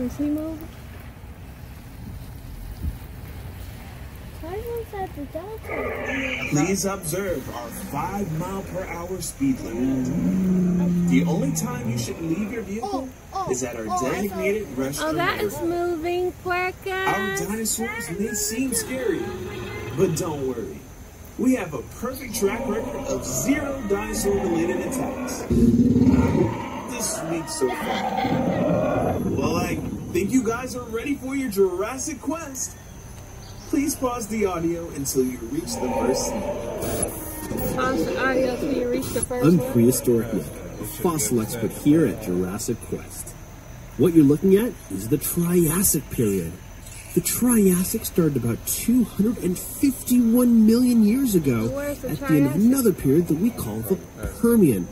Is he moving? Please observe our 5-mile-per-hour speed limit. The only time you should leave your vehicle is at our designated restroom. Oh, that is moving, poor guy. Our dinosaurs may seem scary, but don't worry. We have a perfect track record of 0 dinosaur-related attacks this week so far. Well, I think you guys are ready for your Jurassic Quest. Please pause the audio until you reach the first scene. Pause the audio until you reach the first I'm one. Prehistoric Nick, a fossil expert here at Jurassic Quest. What you're looking at is the Triassic period. The Triassic started about 251 million years ago at the end of another period that we call the Permian.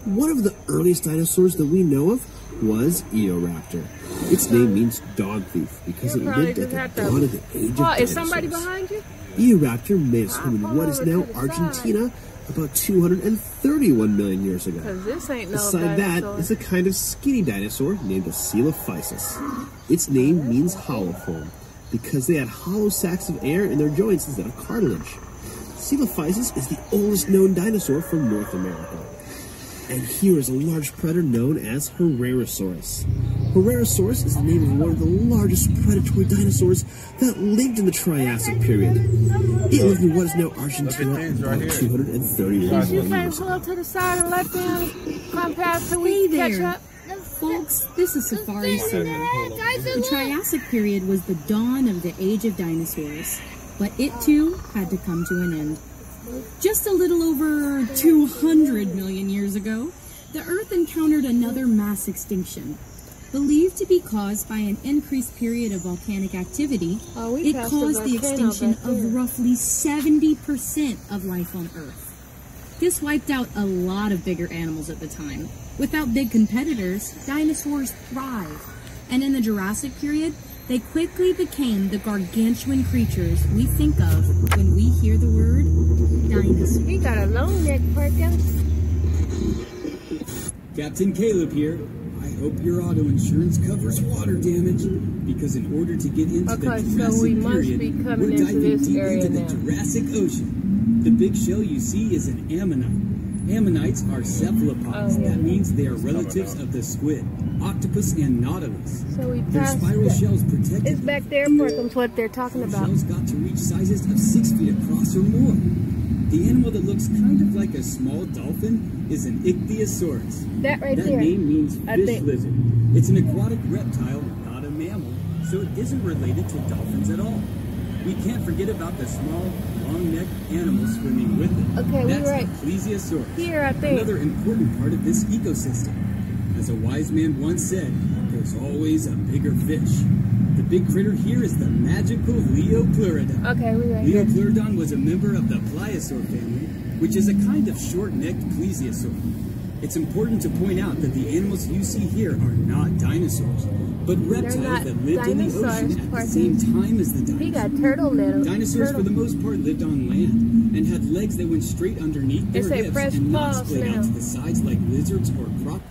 One of the earliest dinosaurs that we know of was Eoraptor. Its name means dog thief because it lived at the dawn of the age of dinosaurs. Is somebody behind you? Eoraptor made its home in what is now Argentina about 231 million years ago. This ain't no Beside that is a kind of skinny dinosaur named Coelophysis. Its name means hollow form because they had hollow sacs of air in their joints instead of cartilage. Coelophysis is the oldest known dinosaur from North America. And here is a large predator known as Herrerasaurus. Herrerasaurus is the name of one of the largest predatory dinosaurs that lived in the Triassic period. It lived in what is now Argentina about 231 million years ago. Pull up to the side and let them come past so we catch up. Folks, this is Safari Summer. The Triassic period was the dawn of the age of dinosaurs, but it too had to come to an end. Just a little over 200 million years ago, the Earth encountered another mass extinction. Believed to be caused by an increased period of volcanic activity, it caused the extinction of roughly 70% of life on Earth. This wiped out a lot of bigger animals at the time. Without big competitors, dinosaurs thrived. And in the Jurassic period, they quickly became the gargantuan creatures we think of when we hear the word dinosaur. He got a long neck, Perkins. Captain Caleb here. I hope your auto insurance covers water damage, because in order to get into the Jurassic period, we're diving deep into the Jurassic Ocean. The big shell you see is an ammonite. Ammonites are cephalopods. That means they are relatives of the squid, octopus, and nautilus. So we Their spiral shells protect it's back there, Perkins, what they're talking about. Shells got to reach sizes of 6 feet across or more. The animal that looks kind of like a small dolphin is an Ichthyosaurus. That right there. That name means fish lizard. It's an aquatic reptile, not a mammal, so it isn't related to dolphins at all. We can't forget about the small, long-necked animal swimming with it. Okay, that's we're right. the Plesiosaurus. Here, I think. Another important part of this ecosystem. As a wise man once said, there's always a bigger fish. The big critter here is the magical Leopleurodon. Okay, we're right here. Leopleurodon was a member of the pliosaur family, which is a kind of short-necked plesiosaur. It's important to point out that the animals you see here are not dinosaurs, but reptiles that lived in the ocean at the same time as the dinosaurs. He got turtle little. Dinosaurs, for the most part, lived on land and had legs that went straight underneath their hips and not split out to the sides like lizards or crocodiles.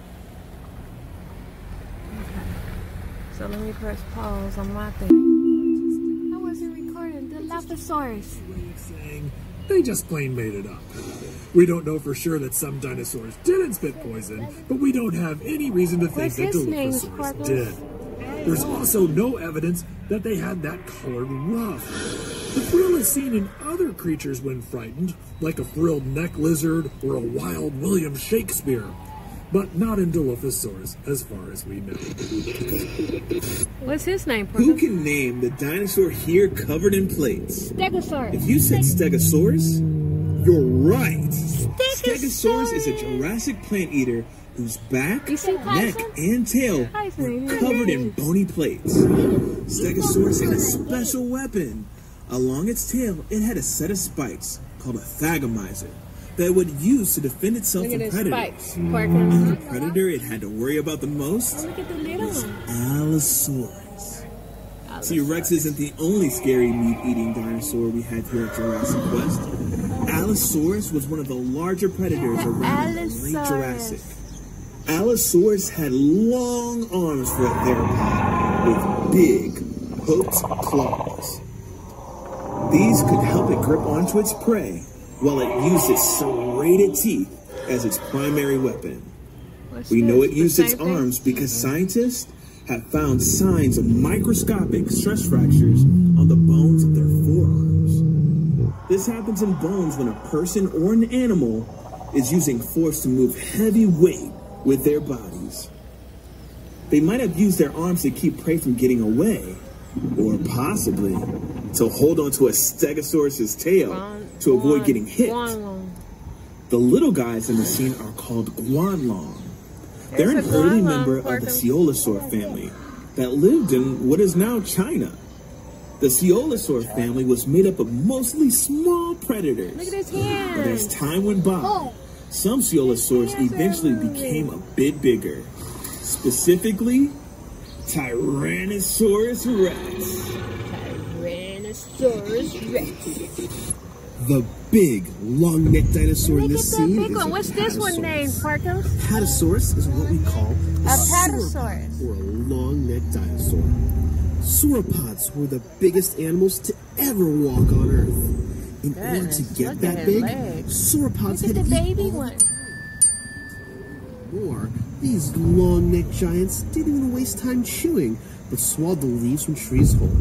So let me press pause on my thing. I wasn't recording. The Allosaurus. They just plain made it up. We don't know for sure that some dinosaurs didn't spit poison, but we don't have any reason to think that Dilophosaurus did. There's also no evidence that they had that colored ruff. The frill is seen in other creatures when frightened, like a frilled neck lizard or a wild William Shakespeare, but not in Dilophosaurus, as far as we know. What's his name, Who can name the dinosaur here covered in plates? Stegosaurus. If you said Stegosaurus, you're right. Stegosaurus is a Jurassic plant eater whose back, neck, and tail were covered in bony plates. Stegosaurus had a special weapon. Along its tail, it had a set of spikes called a thagomizer that it would use to defend itself from predators. And the predator it had to worry about the most was Allosaurus. T-Rex isn't the only scary meat-eating dinosaur we had here at Jurassic Quest. Allosaurus was one of the larger predators around in the late Jurassic. Allosaurus had long arms for a theropod with big, hooked claws. These could help it grip onto its prey while it used its serrated teeth as its primary weapon. We know it used its arms because scientists have found signs of microscopic stress fractures on the bones of their forearms. This happens in bones when a person or an animal is using force to move heavy weight with their bodies. They might have used their arms to keep prey from getting away, or possibly to hold onto a Stegosaurus's tail to avoid getting hit. The little guys in the scene are called guanlong. They're an early member of the Coelosaur family that lived in what is now China. The Coelosaur family was made up of mostly small predators. Look at his hand. But as time went by, some Coelosaurs eventually became a bit bigger. Specifically, Tyrannosaurus rex. Tyrannosaurus rex. The big, long-necked dinosaur in this scene is a What's this one named, Parkos? Pachycephalosaurus is what we call A Parasaurus. or a long-necked dinosaur. Sauropods were the biggest animals to ever walk on Earth. In order to get that big, sauropods had to eat baby one. more. These long-necked giants didn't even waste time chewing, but swallowed the leaves from trees whole.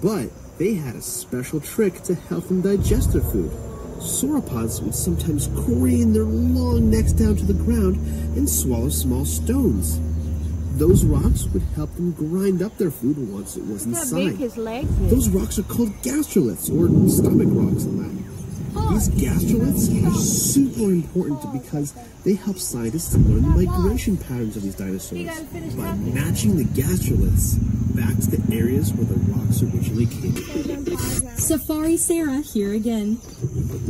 But they had a special trick to help them digest their food. Sauropods would sometimes crane their long necks down to the ground and swallow small stones. Those rocks would help them grind up their food once it was inside. How big his legs is. Those rocks are called gastroliths, or stomach rocks in Latin. These gastroliths are super important because they help scientists to learn the migration patterns of these dinosaurs by matching the gastroliths back to the areas where the rocks originally came from. Safari Sarah here again.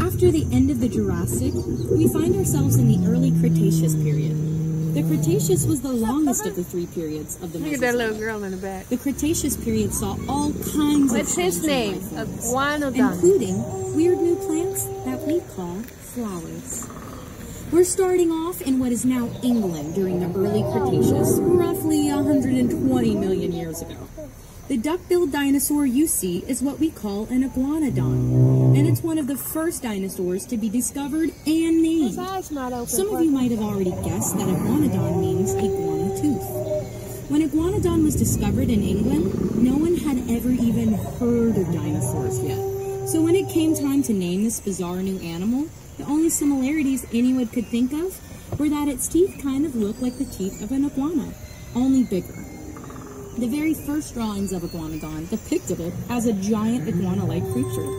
After the end of the Jurassic, we find ourselves in the early Cretaceous period. The Cretaceous was the longest of the three periods of the Mesozoic. Look at that little girl in the back. The Cretaceous period saw all kinds of What's his name? Iguanodon. including weird new plants that we call flowers. We're starting off in what is now England during the early Cretaceous, roughly 120 million years ago. The duck-billed dinosaur you see is what we call an iguanodon, and it's one of the first dinosaurs to be discovered and named. His eyes not open. Some of you might have already guessed that iguanodon means iguana tooth. When iguanodon was discovered in England, no one had ever even heard of dinosaurs yet. So when it came time to name this bizarre new animal, the only similarities anyone could think of were that its teeth kind of looked like the teeth of an iguana, only bigger. The very first drawings of iguanodon depicted it as a giant iguana-like creature.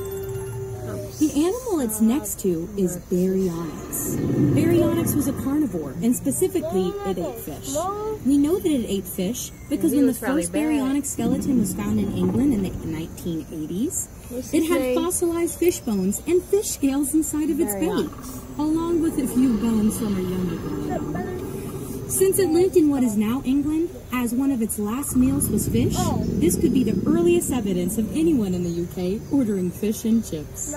The animal it's next to is Baryonyx. Baryonyx was a carnivore, and specifically, it ate fish. We know that it ate fish because when the first Baryonyx skeleton was found in England in the 1980s, it had fossilized fish bones and fish scales inside of its belly, along with a few bones from a younger iguanodon. Since it lived in what is now England, as one of its last meals was fish, this could be the earliest evidence of anyone in the UK ordering fish and chips.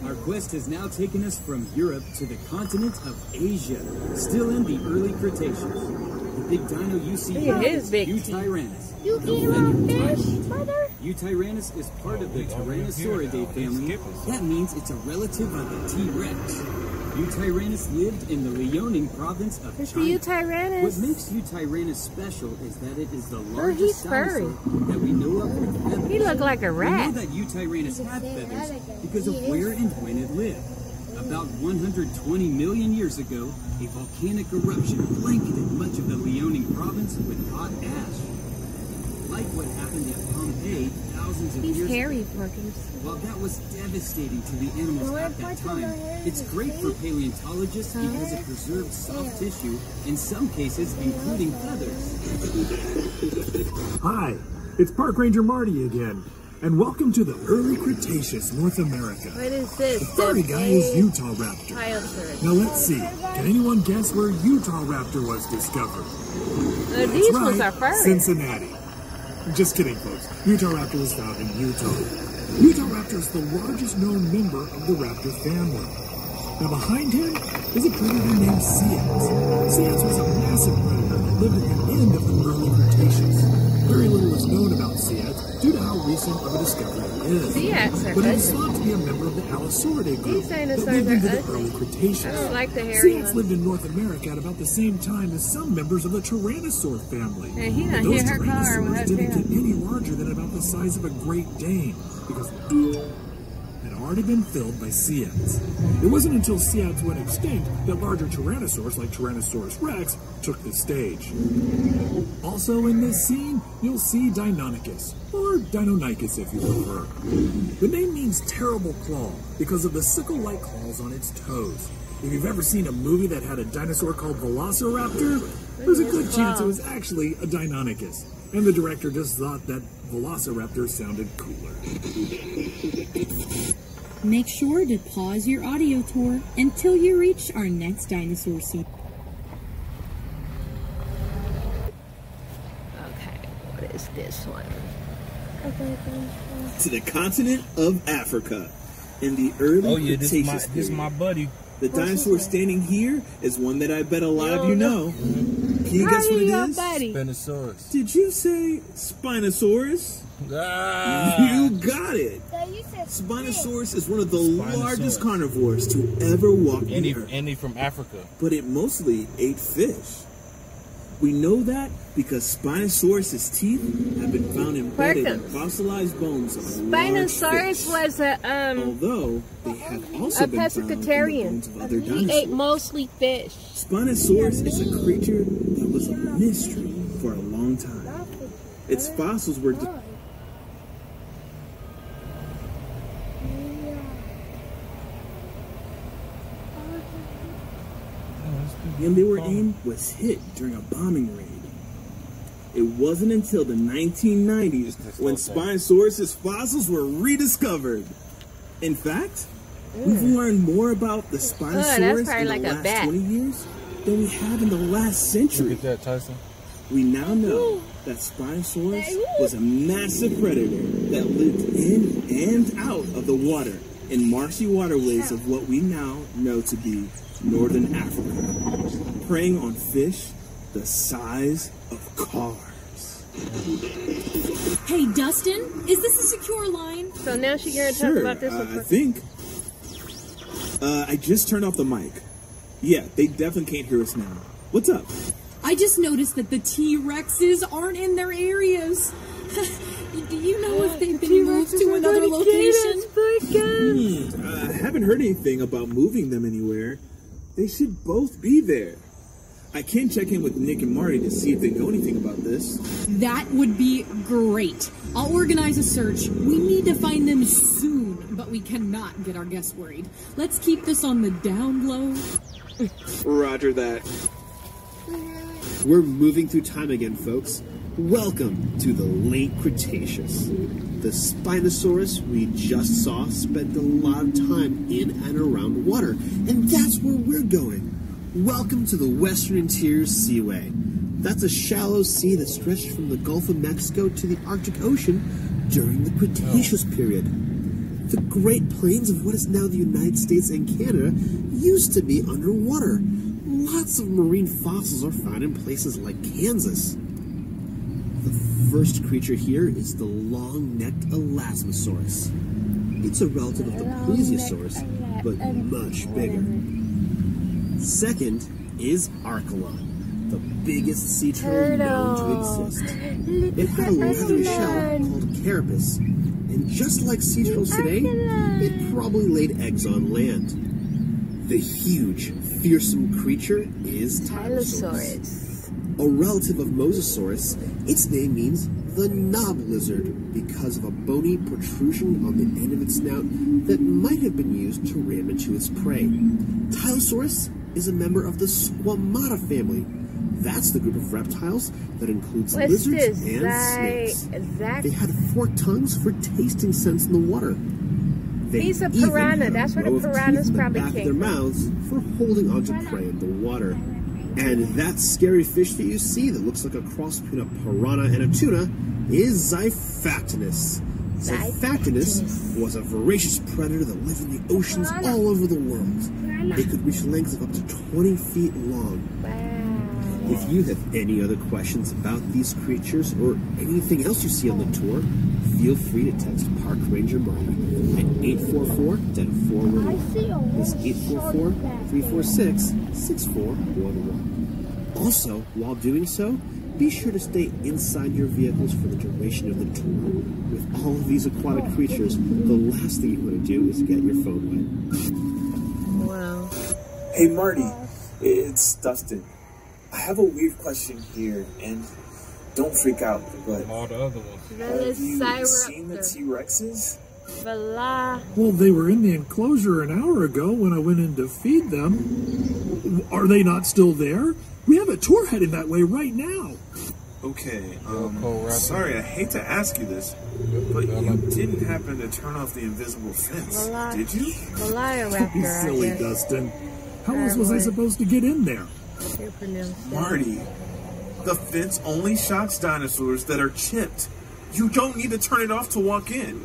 Our quest has now taken us from Europe to the continent of Asia, still in the early Cretaceous. The big dino you see here is Eutyrannus. You eat a lot of fish, brother? Eutyrannus is part of the Tyrannosauridae family. That means it's a relative of the T-Rex. Eutyrannus lived in the Liaoning province of It's China. the Eutyrannus. What makes Eutyrannus special is that it is the largest dinosaur that we know of with feathers. He looked like a rat. We know that Eutyrannus had feathers because of where and when it lived. About 120 million years ago, a volcanic eruption blanketed much of the Liaoning province with hot ash. Like what happened at Pompeii thousands of years ago. He's hairy, Perkins. While that was devastating to the animals at that time, it's great for paleontologists because it preserved soft tissue, in some cases including feathers. Hi, it's Park Ranger Marty again, and welcome to the early Cretaceous North America. What is this? The furry guy is Utah-raptor. Tylosaurus. Now let's see, can anyone guess where Utah-raptor was discovered? These That's ones right, are furry. Cincinnati. Just kidding, folks. Utah-raptor was found in Utah. Utah-raptor is the largest known member of the raptor family. Now behind him is a predator named Cyax. Cyax was a massive predator that lived at the end of the early Cretaceous. Very little is known about Cyax due to how recent of a discovery it is. Cyax are but it is thought to be a member of the Allosauridae group These that dinosaurs lived into are the early Cretaceous. I don't like the hairy Cyax ones. lived in North America at about the same time as some members of the Tyrannosaur family. And he done Those hit her car with Tyrannosaurs her didn't tail. get any larger than about the size of a Great Dane because had already been filled by Cyax. It wasn't until Cyax went extinct that larger tyrannosaurs like Tyrannosaurus rex took the stage. Also in this scene, you'll see Deinonychus, or Deinonychus if you prefer. The name means terrible claw because of the sickle-like claws on its toes. If you've ever seen a movie that had a dinosaur called Velociraptor, there's a good chance it was actually a Deinonychus. And the director just thought that Velociraptor sounded cooler. Make sure to pause your audio tour until you reach our next dinosaur scene. Okay, what is this one? To the continent of Africa. In the early Cretaceous this is my buddy. The dinosaur standing here is one that I bet a lot of you know. Can you guess what it is? Spinosaurus. Did you say Spinosaurus? Ah. You got it. Spinosaurus is one of the largest carnivores to ever walk the earth. And he from Africa. But it mostly ate fish. We know that because Spinosaurus' teeth have been found embedded in fossilized bones of Spinosaurus was a although they have also been found in the bones of other dinosaurs. He ate mostly fish. Spinosaurus is a creature that was a mystery for a long time. Its fossils were and they were in was hit during a bombing raid. It wasn't until the 1990s when Spinosaurus' fossils were rediscovered. In fact, we've learned more about the Spinosaurus in the last 20 years than we have in the last century. Look at that, Tyson. We now know that Spinosaurus was a massive predator that lived in and out of the water in marshy waterways of what we now know to be northern Africa, preying on fish the size of cars. Hey, Dustin, is this a secure line? So now she's going to talk about this one. I think. I just turned off the mic. Yeah, they definitely can't hear us now. What's up? I just noticed that the T-Rexes aren't in their areas. Do you know if they've been moved to another location? I haven't heard anything about moving them anywhere. They should both be there. I can check in with Nick and Marty to see if they know anything about this. That would be great. I'll organize a search. We need to find them soon, but we cannot get our guests worried. Let's keep this on the down low. Roger that. We're moving through time again, folks. Welcome to the Late Cretaceous. The Spinosaurus we just saw spent a lot of time in and around water, and that's where we're going. Welcome to the Western Interior Seaway. That's a shallow sea that stretched from the Gulf of Mexico to the Arctic Ocean during the Cretaceous period. The Great Plains of what is now the United States and Canada used to be underwater. Lots of marine fossils are found in places like Kansas. The first creature here is the long-necked Elasmosaurus. It's a relative of the Plesiosaurus, but much bigger. Second is Archelon, the biggest sea turtle known to exist. It had a leathery shell called carapace, and just like sea turtles today, it probably laid eggs on land. The huge, fearsome creature is Tylosaurus. A relative of Mosasaurus, its name means the knob lizard because of a bony protrusion on the end of its snout that might have been used to ram into its prey. Tylosaurus is a member of the Squamata family. That's the group of reptiles that includes lizards and snakes. They had forked tongues for tasting scents in the water. He's a piranha. That's where the piranhas probably came from. Their mouths for holding onto prey in the water. And that scary fish that you see that looks like a cross between a piranha and a tuna is Xiphactinus. Xiphactinus was a voracious predator that lived in the oceans all over the world. It could reach lengths of up to 20 feet long. Wow. If you have any other questions about these creatures or anything else you see on the tour, feel free to text Park Ranger Marty at 844-411. That's 844-346-6411. Also, while doing so, be sure to stay inside your vehicles for the duration of the tour. With all of these aquatic creatures, the last thing you want to do is get your phone wet. Wow. Hey Marty, it's Dustin. I have a weird question here, and don't freak out, but All the other ones. have you seen the T-Rexes? Well, they were in the enclosure an hour ago when I went in to feed them. Are they not still there? We have a tour heading that way right now. Okay, sorry, I hate to ask you this, but you didn't happen to turn off the invisible fence, did you? Velociraptor, Be silly, I guess. Dustin. How else was I supposed to get in there? Marty, the fence only shocks dinosaurs that are chipped. You don't need to turn it off to walk in.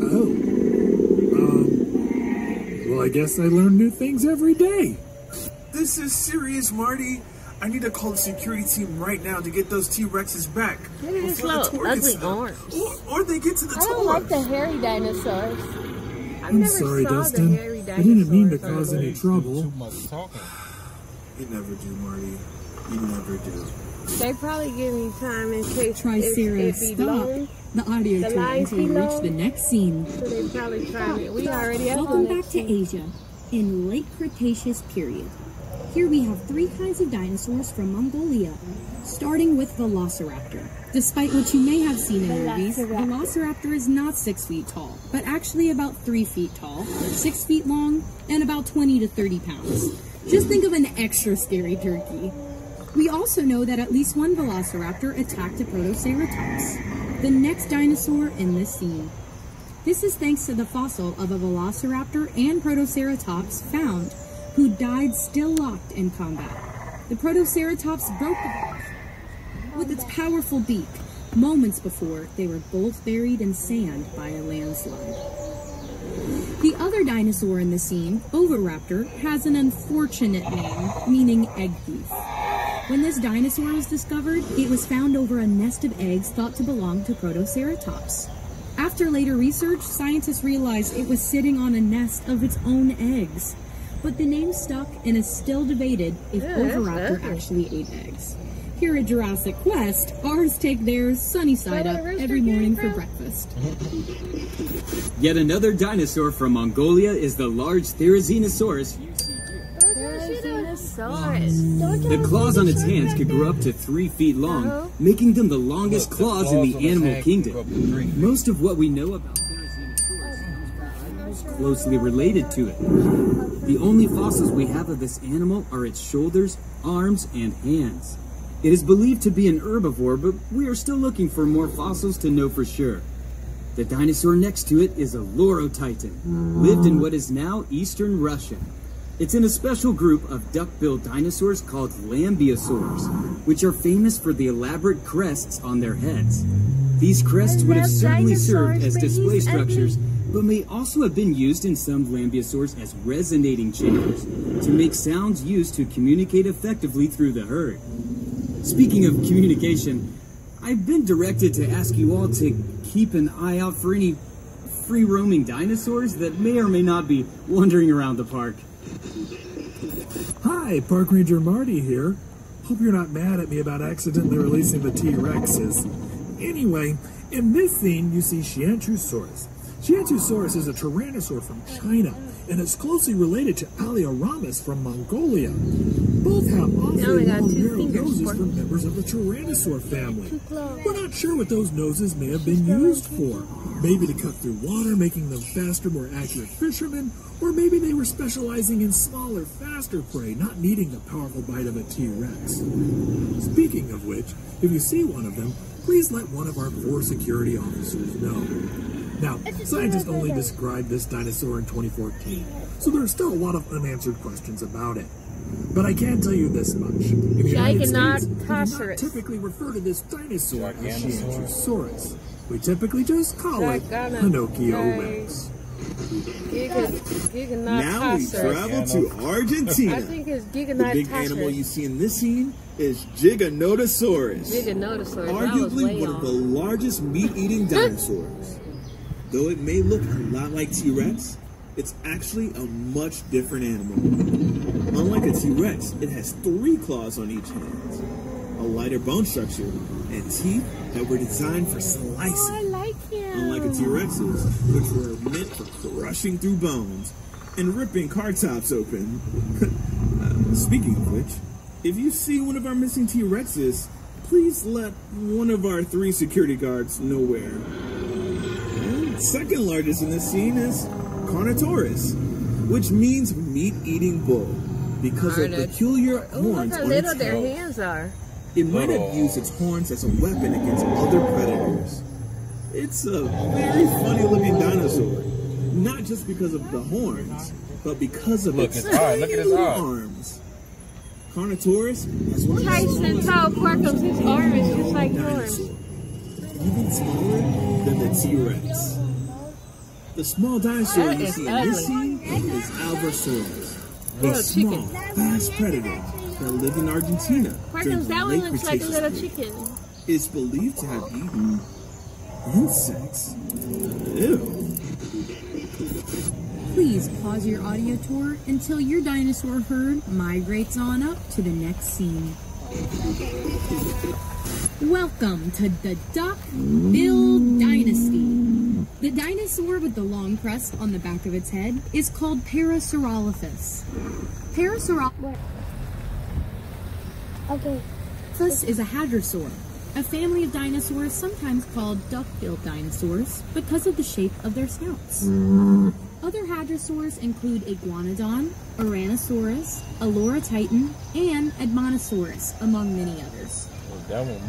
Oh. Well, I guess I learn new things every day. This is serious, Marty. I need to call the security team right now to get those T-Rexes back. Look at his before the little tour gets ugly to them. arms. Or they get to the I tour. don't like the hairy dinosaurs. I'm sorry, Dustin. I didn't mean to cause any trouble. Too much talking. You never do, Marty. You never do. They probably give me time in case Triceratops, if he stop long, the audio the track lines until we be reach long. the next scene. So they probably trying it. We already have Welcome the back next to scene. Asia, in Late Cretaceous period. Here we have three kinds of dinosaurs from Mongolia, starting with Velociraptor. Despite what you may have seen in movies, Velociraptor is not 6 feet tall, but actually about 3 feet tall, 6 feet long, and about 20 to 30 pounds. Just think of an extra scary turkey. We also know that at least one Velociraptor attacked a Protoceratops, the next dinosaur in this scene. This is thanks to the fossil of a Velociraptor and Protoceratops found, who died still locked in combat. The Protoceratops broke the bark with its powerful beak moments before they were both buried in sand by a landslide. The other dinosaur in the scene, Oviraptor, has an unfortunate name, meaning egg thief. When this dinosaur was discovered, it was found over a nest of eggs thought to belong to Protoceratops. After later research, scientists realized it was sitting on a nest of its own eggs. But the name stuck and is still debated if Oviraptor actually ate eggs. Here at Jurassic Quest, ours take theirs sunny side up every morning for breakfast. Yet another dinosaur from Mongolia is the large Therazinosaurus. The claws on its hands could grow up to 3 feet long, making them the longest claws in the animal kingdom. Most of what we know about Therazinosaurus is closely related to it. The only fossils we have of this animal are its shoulders, arms, and hands. It is believed to be an herbivore, but we are still looking for more fossils to know for sure. The dinosaur next to it is a Lorotitan, lived in what is now eastern Russia. It's in a special group of duck-billed dinosaurs called Lambeosaurs, which are famous for the elaborate crests on their heads. These crests would have certainly served as display structures, but may also have been used in some Lambeosaurs as resonating chambers to make sounds used to communicate effectively through the herd. Speaking of communication, I've been directed to ask you all to keep an eye out for any free-roaming dinosaurs that may or may not be wandering around the park. Hi, Park Ranger Marty here. Hope you're not mad at me about accidentally releasing the T-Rexes. Anyway, in this scene you see Xianchusaurus. Xianchusaurus is a tyrannosaur from China and is closely related to Allosaurus from Mongolia. Both have awfully long narrow noses for members of the tyrannosaur family. We're not sure what those noses may have been used for. Maybe to cut through water, making them faster, more accurate fishermen, or maybe they were specializing in smaller, faster prey, not needing the powerful bite of a T-Rex. Speaking of which, if you see one of them, please let one of our 4 security officers know. Now, scientists only described this dinosaur in 2014, so there are still a lot of unanswered questions about it. But I can tell you this much. In the United States, we do not typically refer to this dinosaur as Xianchusaurus. We typically just call it Pinocchio Rex. Now we travel to Argentina. I think it's The big animal you see in this scene is Giganotosaurus. Arguably one of the largest meat-eating dinosaurs. Though it may look a lot like T-Rex, it's actually a much different animal. Unlike a T-Rex, it has 3 claws on each hand, a lighter bone structure, and teeth that were designed for slicing. Oh, I like him. Unlike a T-Rex's, which were meant for crushing through bones and ripping car tops open. Speaking of which, if you see one of our missing T-Rexes, please let one of our 3 security guards know where. And second largest in this scene is Carnotaurus, which means meat-eating bull, because of peculiar horns on its head. Their hands are. It might have used its horns as a weapon against other predators. It's a very funny-looking dinosaur, not just because of the horns, but because of its tiny arms. Carnotaurus has one of the Tyson told Porcos his arm is just like yours. Even smaller than the T-Rex. The small dinosaur you see in this scene is Albertasaurus, a small, fast predator that lived in Argentina during the that one Late looks like a Cretaceous little period. chicken. It's believed to have eaten insects. Ew. Please pause your audio tour until your dinosaur herd migrates on up to the next scene. Welcome to the Duck-Bill Dynasty. The dinosaur with the long crest on the back of its head is called Parasaurolophus. Parasaurolophus is a hadrosaur, a family of dinosaurs sometimes called duck-billed dinosaurs because of the shape of their snouts. Other hadrosaurs include Iguanodon, Herrerasaurus, Aloratitan, and Edmontosaurus, among many others.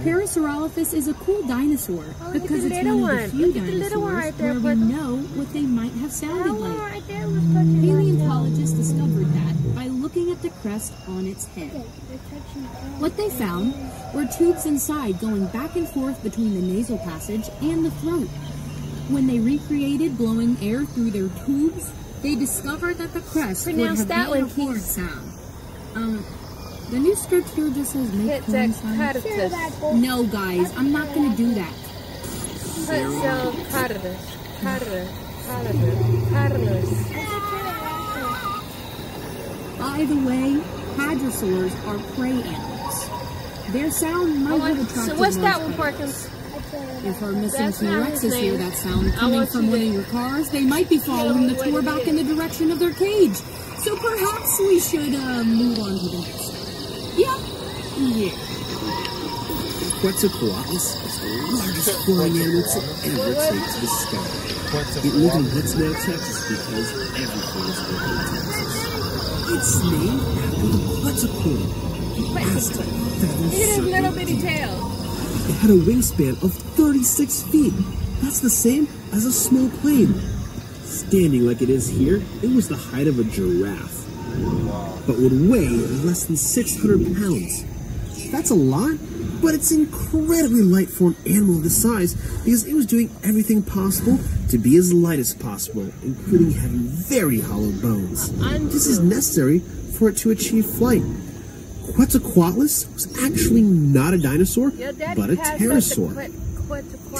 Parasaurolophus is a cool dinosaur because it's one of the few dinosaurs where we know what they might have sounded like. Paleontologists discovered that by looking at the crest on its head. What they found were tubes inside going back and forth between the nasal passage and the throat. When they recreated blowing air through their tubes, they discovered that the crest would have made a horn sound. The new script here just says make horn sound. No, guys, I'm not going to do that. By the way, hadrosaurs are prey animals. Their sound might have attracted So what's that one, Porkins? If our missing T-Rexes hear that sound coming from one of your cars, they might be following the tour back in the direction of their cage. So perhaps we should move on to the next. Yeah. Quetzalcoatlus is the largest flying animal to ever take to the sky. It lived in what's now Texas because everything is built in Texas. It's named after the Quetzalcoatl, the Aztec feathered serpent. Little bitty tail. It had a wingspan of 36 feet. That's the same as a small plane. Standing like it is here, it was the height of a giraffe, but would weigh less than 600 pounds. That's a lot, but it's incredibly light for an animal of this size because it was doing everything possible to be as light as possible, including having very hollow bones. This is necessary for it to achieve flight. Quetzalcoatlus was actually not a dinosaur, but a pterosaur.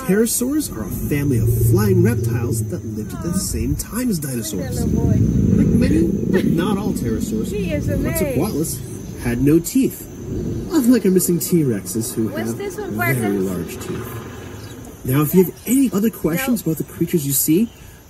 Pterosaurs are a family of flying reptiles that lived at the same time as dinosaurs. Like many, but not all pterosaurs, Quetzalcoatlus had no teeth, unlike our missing T-Rexes who have very large teeth. Now, if you have any other questions about the creatures you see,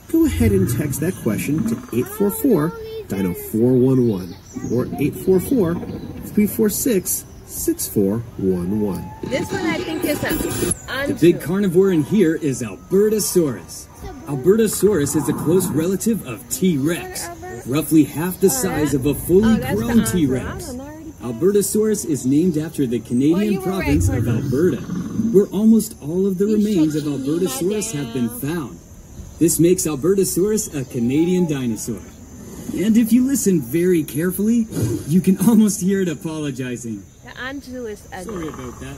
go ahead and text that question to 844-DINO-411 or 844-346-6411. This one I think is The big carnivore in here is Albertasaurus. Albertasaurus is a close relative of T-Rex, roughly half the size of a fully grown T-Rex. Albertasaurus is named after the Canadian province of Alberta, where almost all of the remains of Albertasaurus have been found. This makes Albertasaurus a Canadian dinosaur. And if you listen very carefully, you can almost hear it apologizing. The Anzu is ugly. Sorry about that.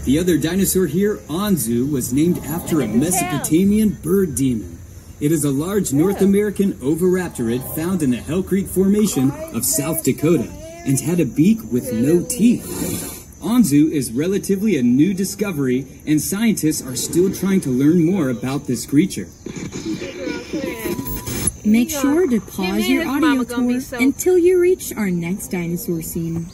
The other dinosaur here, Anzu, was named after a Mesopotamian bird demon. It is a large North American oviraptorid found in the Hell Creek Formation of South Dakota and had a beak with no teeth. Anzu is relatively a new discovery, and scientists are still trying to learn more about this creature. Make sure to pause your audio tour until you reach our next dinosaur scene.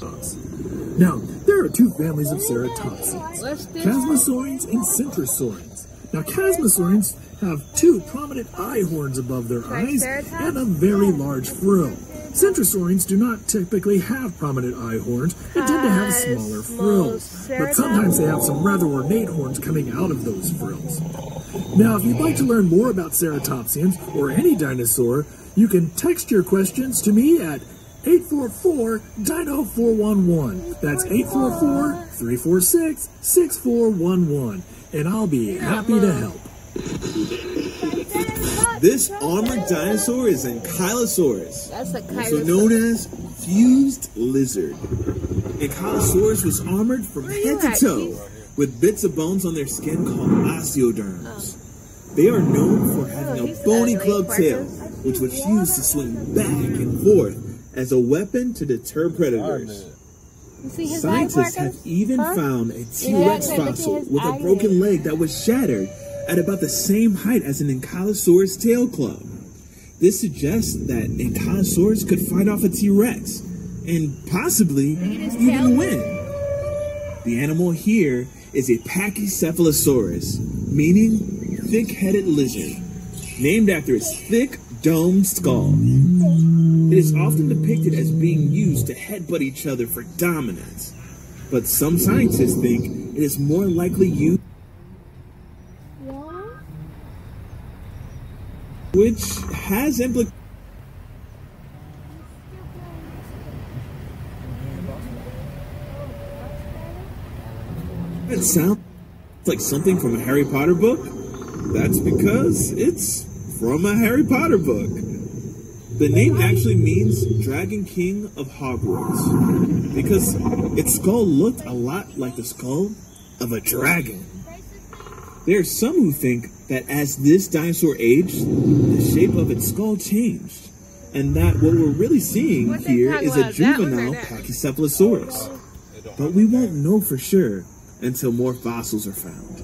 Now, there are two families of ceratopsians, Chasmosaurines and Centrosaurines. Now, Chasmosaurines have two prominent eye horns above their eyes and a very large frill. Centrosaurines do not typically have prominent eye horns and tend to have smaller frills, but sometimes they have some rather ornate horns coming out of those frills. Now, if you'd like to learn more about ceratopsians or any dinosaur, you can text your questions to me at 844-DINO-411. That's 844-346-6411, and I'll be happy to help. This armored dinosaur is Ankylosaurus, That's a also known as fused lizard. Ankylosaurus was armored from head to toe with bits of bones on their skin called osteoderms. They are known for having a bony club tail, which was used to swing back and forth as a weapon to deter predators. Scientists have even found a T-Rex fossil with a broken leg that was shattered at about the same height as an Ankylosaurus tail club. This suggests that Ankylosaurus could fight off a T-Rex and possibly even win. The animal here is a Pachycephalosaurus, meaning thick-headed lizard, named after its thick, domed skull. It is often depicted as being used to headbutt each other for dominance, but some scientists think it is more likely used, which has implications. It sounds like something from a Harry Potter book. That's because it's from a Harry Potter book. The name actually means Dragon King of Hogwarts, because its skull looked a lot like the skull of a dragon. There are some who think that as this dinosaur aged, the shape of its skull changed, and that what we're really seeing here is a juvenile Pachycephalosaurus. But we won't know for sure until more fossils are found.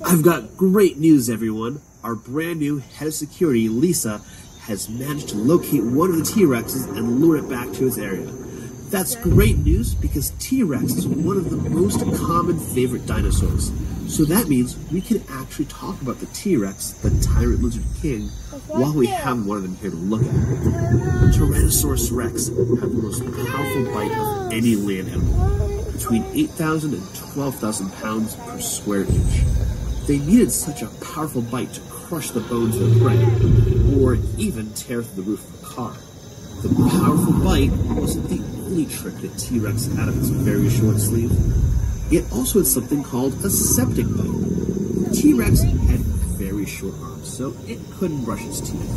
I've got great news, everyone. Our brand new head of security, Lisa, has managed to locate one of the T-Rexes and lure it back to its area. That's great news because T-Rex is one of the most common favorite dinosaurs. So that means we can actually talk about the T-Rex, the Tyrant Lizard King, while we have one of them here to look at. Tyrannosaurus Rex have the most powerful bite of any land animal, between 8,000 and 12,000 pounds per square inch. They needed such a powerful bite to crush the bones of their prey, or even tear through the roof of a car. The powerful bite wasn't the only trick that T-Rex had up its very short sleeve. It also had something called a septic bite. T-Rex had very short arms, so it couldn't brush its teeth.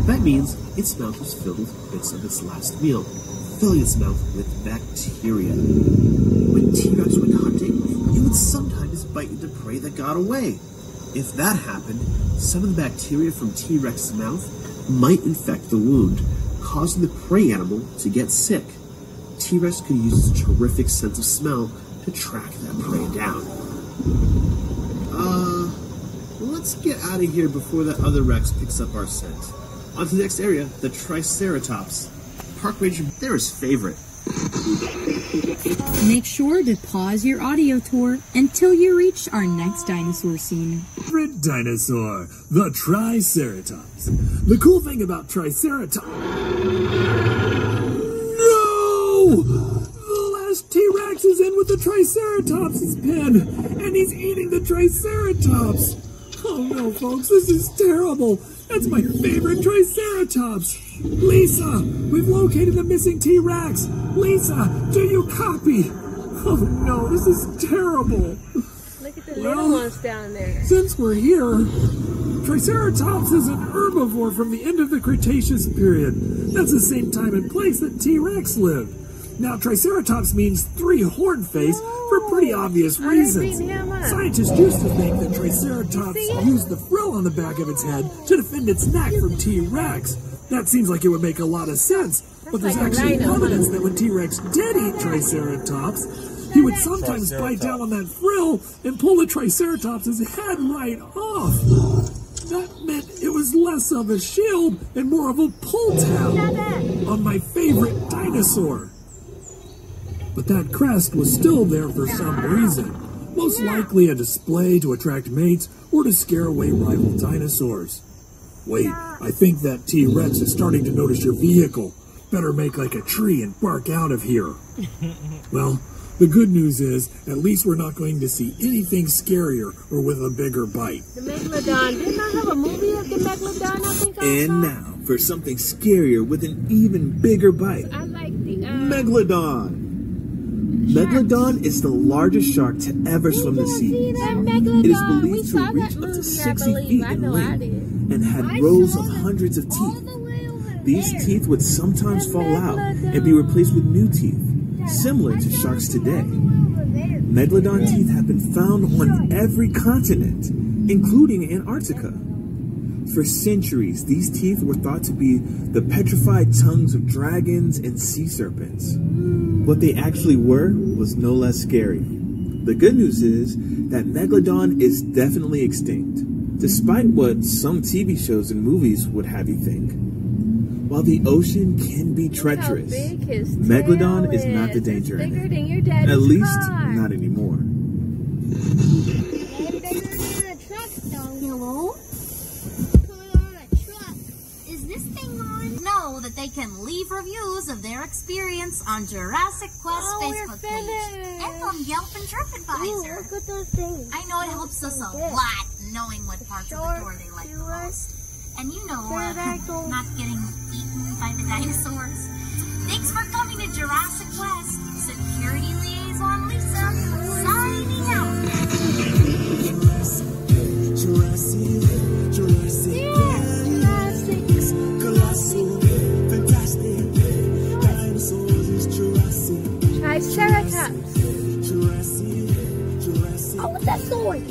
That means its mouth was filled with bits of its last meal, filling its mouth with bacteria. When T-Rex went hunting, it would sometimes bite into prey that got away. If that happened, some of the bacteria from T-Rex's mouth might infect the wound, causing the prey animal to get sick. T-Rex could use its terrific sense of smell to track that prey down. Let's get out of here before that other Rex picks up our scent. On to the next area, the Triceratops. Park Ranger Bear's favorite. Make sure to pause your audio tour until you reach our next dinosaur scene. Favorite dinosaur, the Triceratops. The cool thing about Triceratops... No! The last T-Rex is in with the Triceratops' pen, and he's eating the Triceratops. Oh no, folks, this is terrible. That's my favorite Triceratops. Lisa, we've located the missing T-Rex. Lisa, do you copy? Oh no, this is terrible. Look at the little ones down there. Since we're here, Triceratops is an herbivore from the end of the Cretaceous period. That's the same time and place that T-Rex lived. Now, Triceratops means three-horned face for pretty obvious reasons. Scientists used to think that Triceratops used the frill on the back of its head to defend its neck from T-Rex. That seems like it would make a lot of sense, but there's actually evidence that when T-Rex did eat Triceratops, he would sometimes bite down on that frill and pull the Triceratops' head right off. That meant it was less of a shield and more of a pull tab on my favorite dinosaur. But that crest was still there for some reason. Most likely a display to attract mates or to scare away rival dinosaurs. Wait, I think that T-Rex is starting to notice your vehicle. Better make like a tree and bark out of here. Well, the good news is, at least we're not going to see anything scarier or with a bigger bite. The Megalodon. Didn't I have a movie of the Megalodon? I think I saw. And now, for something scarier with an even bigger bite. I like the Megalodon. Megalodon is the largest shark to ever swim the seas. It is believed to reach up to 60 feet in length and had rows of hundreds of teeth. These teeth would sometimes fall out and be replaced with new teeth, similar to sharks today. Megalodon teeth have been found on every continent, including Antarctica. For centuries, these teeth were thought to be the petrified tongues of dragons and sea serpents. What they actually were was no less scary. The good news is that Megalodon is definitely extinct, despite what some TV shows and movies would have you think. While the ocean can be treacherous, Megalodon is not the danger in it. At least, not anymore. Hello? Is this thing on? Know that they can leave reviews of their experience on Jurassic Quest Facebook page and on Yelp and TripAdvisor. Look at those things. I know it helps us a lot knowing what parts of the tour they like the most. And you know, not getting eaten by the dinosaurs. Thanks for coming to Jurassic Quest. Security Liaison Lisa, signing out. Triceratops. Oh, what's that sword?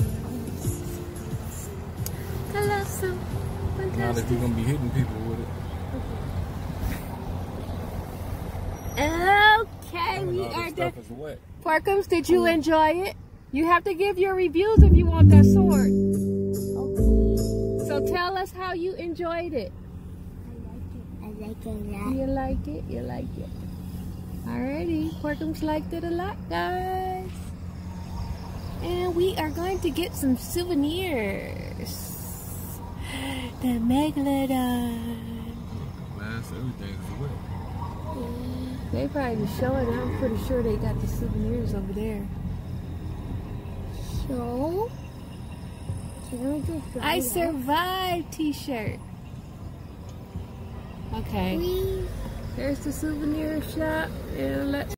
Colossal. Not if you're gonna be hitting people with it. Okay, we are done. Stuff is wet. Porkums, did you enjoy it? You have to give your reviews if you want that sword. So tell us how you enjoyed it. I like it. You like it? You like it. Alrighty, Porkums liked it a lot, guys. And we are going to get some souvenirs. The Megalodon. Man, everything's wet. They probably showing it. I'm pretty sure they got the souvenirs over there. So, I survived t-shirt. Okay. There's the souvenir shop. And let's